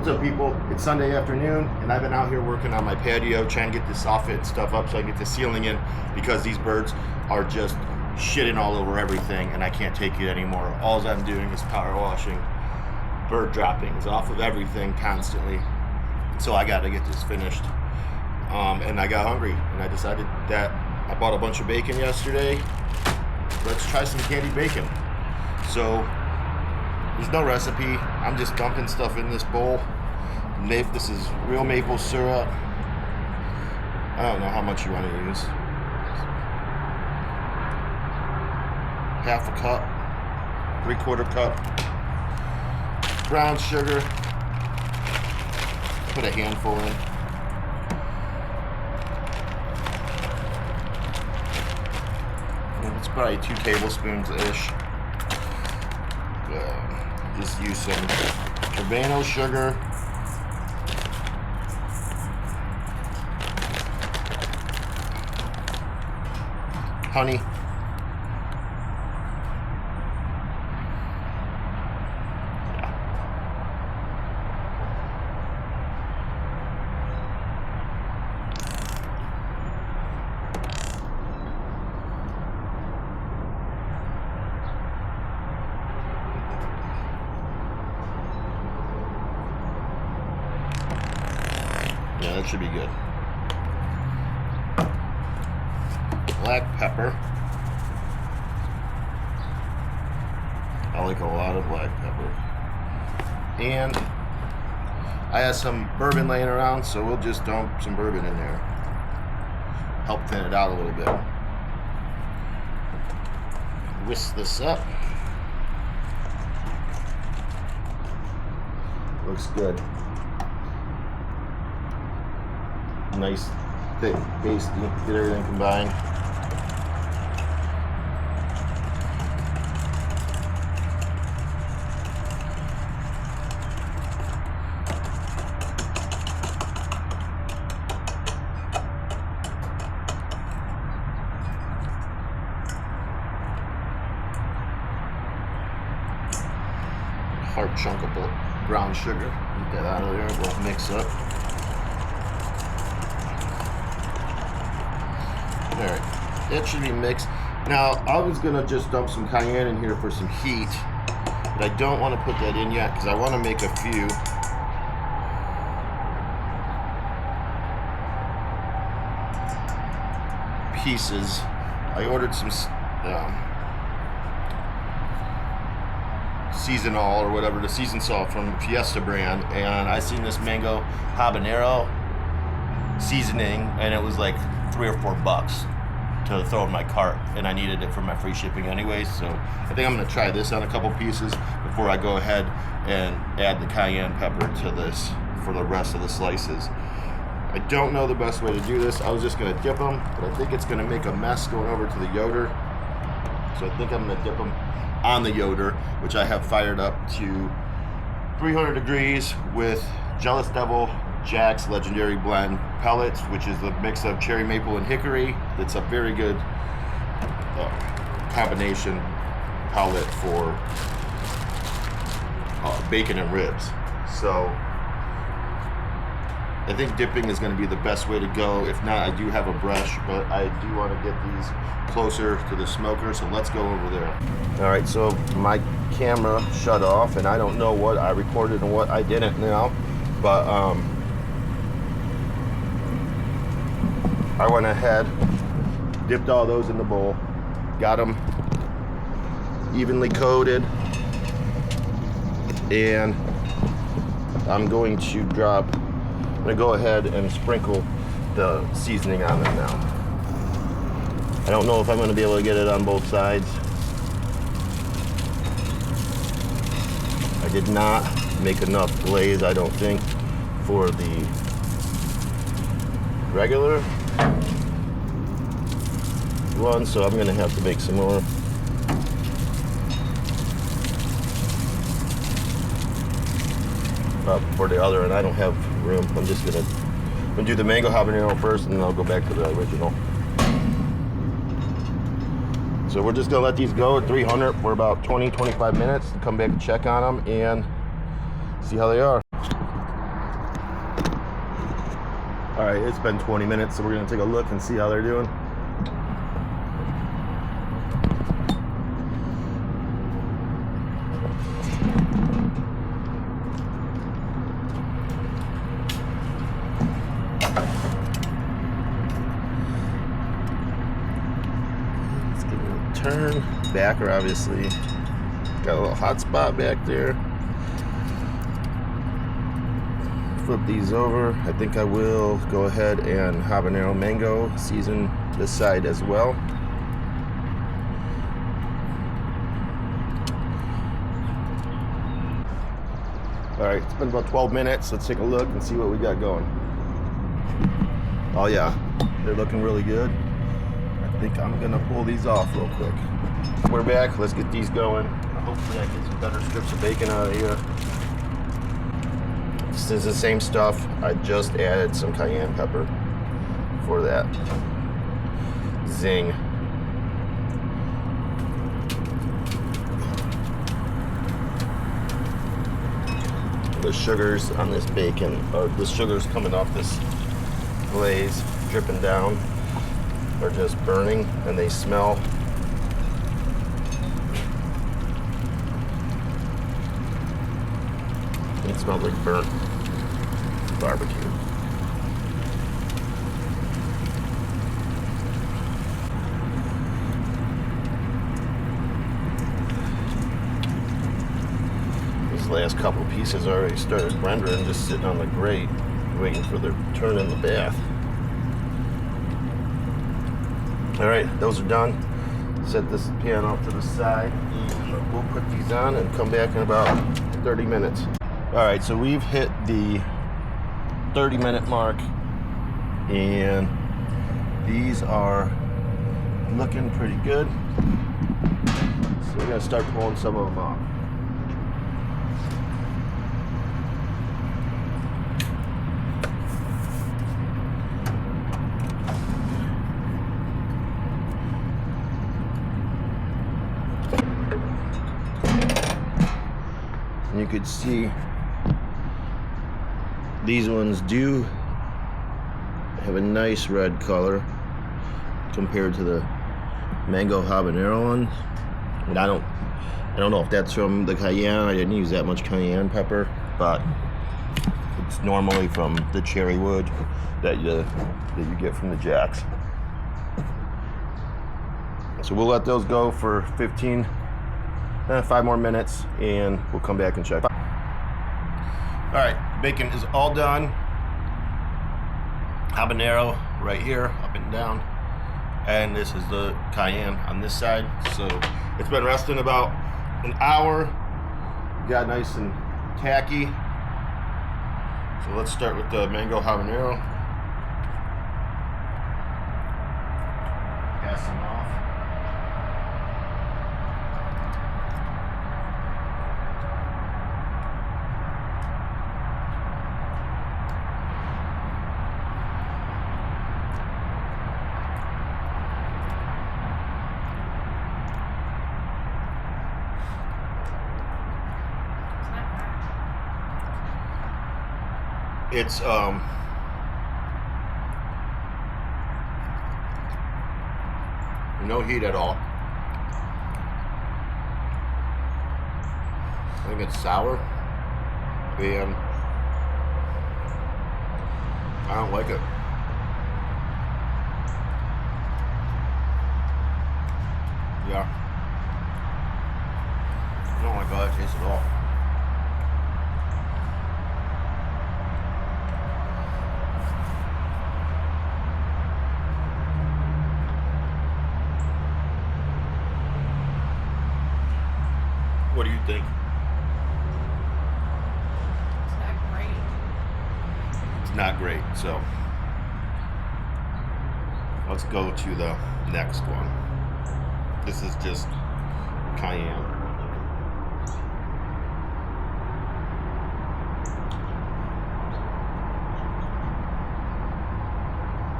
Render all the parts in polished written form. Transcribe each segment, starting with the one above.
What's up, people? It's Sunday afternoon, and I've been out here working on my patio, trying to get this soffit and stuff up so I can get the ceiling in, because these birds are just shitting all over everything, and I can't take it anymore. All I'm doing is power washing bird droppings off of everything constantly. So I got to get this finished. And I got hungry, and I decided that I bought a bunch of bacon yesterday. Let's try some candied bacon. So there's no recipe. I'm just dumping stuff in this bowl. This is real maple syrup. I don't know how much you want to use. Half a cup, 3/4 cup. Brown sugar. Put a handful in. It's probably 2 tablespoons-ish. Just use some Habanero sugar. Honey. Yeah, that should be good. Black pepper. I like a lot of black pepper. And I have some bourbon laying around, so we'll just dump some bourbon in there. Help thin it out a little bit. Whisk this up. Looks good. Nice, thick, pasty, get everything combined. Hard chunk of brown sugar, get that out of there, we'll mix up. Alright, that should be mixed. Now, I was going to just dump some cayenne in here for some heat, but I don't want to put that in yet because I want to make a few. Pieces. I ordered some seasonal or whatever, the season salt from Fiesta brand, and I seen this mango habanero seasoning, and it was like $3 or $4 to throw in my cart, and I needed it for my free shipping anyway, so I think I'm going to try this on a couple pieces before I go ahead and add the cayenne pepper to this for the rest of the slices. I don't know the best way to do this. I was just going to dip them, but I think it's going to make a mess going over to the yoder, so I think I'm going to dip them on the yoder, which I have fired up to 300 degrees with Jealous Devil Jack's legendary blend Pellets, which is the mix of cherry maple and hickory. That's a very good combination pellet for bacon and ribs. So I think dipping is going to be the best way to go. If not, I do have a brush, but I do want to get these closer to the smoker, so let's go over there. All right, so my camera shut off, and I don't know what I recorded and what I didn't now, but I went ahead, dipped all those in the bowl, got them evenly coated, and I'm going to go ahead and sprinkle the seasoning on them now. I don't know if I'm going to be able to get it on both sides. I did not make enough glaze, I don't think, for the regular one, so I'm going to have to make some more. For the other, and I don't have room. I'm just going to do the mango habanero first, and then I'll go back to the original. So we're just gonna let these go at 300 for about 20-25 minutes and come back and check on them and see how they are. All right, it's been 20 minutes, so we're gonna take a look and see how they're doing. Let's give it a turn. Backer, obviously. Got a little hot spot back there. Flip these over. I think I will go ahead and habanero mango season this side as well. All right, it's been about 12 minutes. Let's take a look and see what we got going. Oh yeah, they're looking really good. I think I'm gonna pull these off real quick. We're back. Let's get these going. Hopefully I get some better strips of bacon out of here. This is the same stuff. I just added some cayenne pepper for that zing. The sugars on this bacon, or the sugars coming off this glaze, dripping down, are just burning, and they smell. It smells like burnt barbecue. These last couple pieces already started rendering, just sitting on the grate, waiting for their turn in the bath. All right, those are done. Set this pan off to the side. We'll put these on and come back in about 30 minutes. All right, so we've hit the 30-minute mark, and these are looking pretty good. So we're gonna start pulling some of them off. And you could see these ones do have a nice red color compared to the mango habanero ones. And I don't know if that's from the cayenne. I didn't use that much cayenne pepper, but it's normally from the cherry wood that you get from the jacks. So we'll let those go for 5 more minutes, and we'll come back and check. All right, bacon is all done. Habanero right here, up and down. And this is the cayenne on this side. So it's been resting about an hour. Got nice and tacky. So let's start with the mango habanero. Pass them off. It's no heat at all. I think it's sour, and I don't like it. Yeah, I don't like how that tastes at all. What do you think? It's not great. It's not great, so let's go to the next one. This is just cayenne.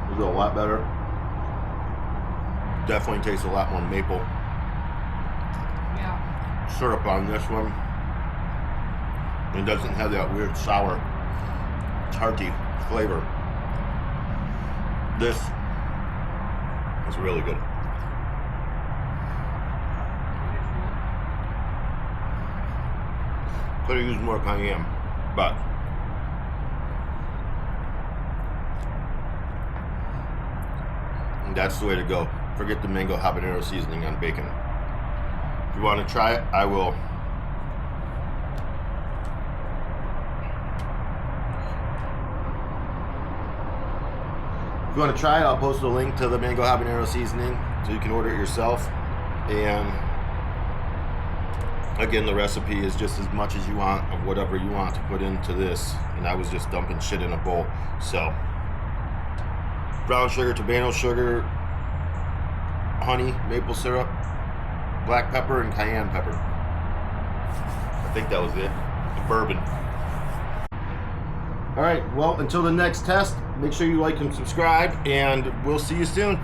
This is a lot better. Definitely tastes a lot more maple. Yeah. Syrup on this one. It doesn't have that weird sour, tarty flavor. This is really good. Could have used more cayenne, but that's the way to go. Forget the mango habanero seasoning on bacon. If you want to try it, I will. If you want to try it, I'll post a link to the mango habanero seasoning so you can order it yourself. And again, the recipe is just as much as you want of whatever you want to put into this. And I was just dumping shit in a bowl. So, brown sugar, tomato sugar, honey, maple syrup, black pepper, and cayenne pepper. I think that was it. Bourbon. All right, well, until the next test, make sure you like and subscribe, and we'll see you soon.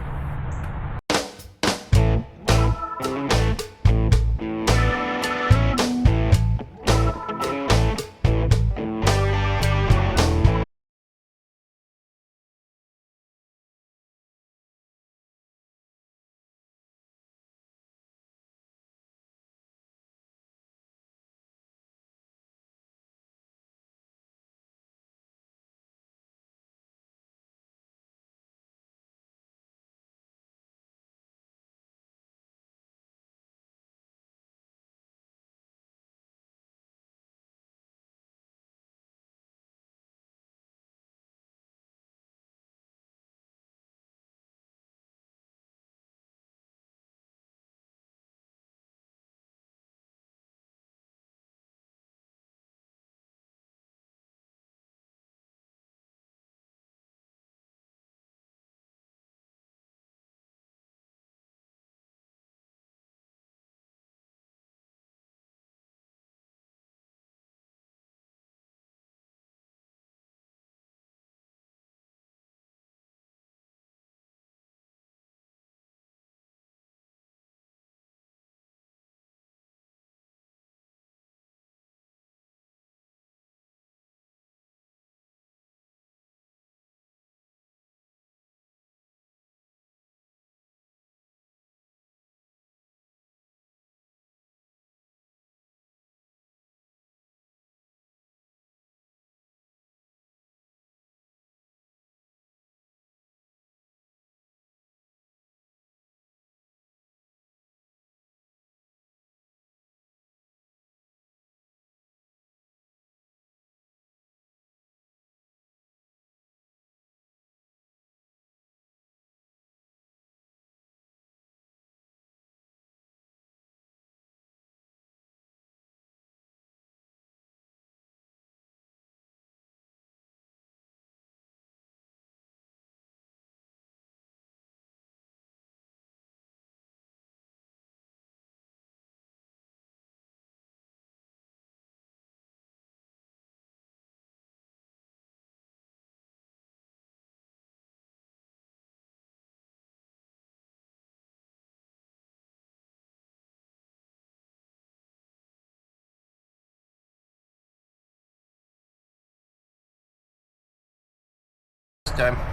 Time.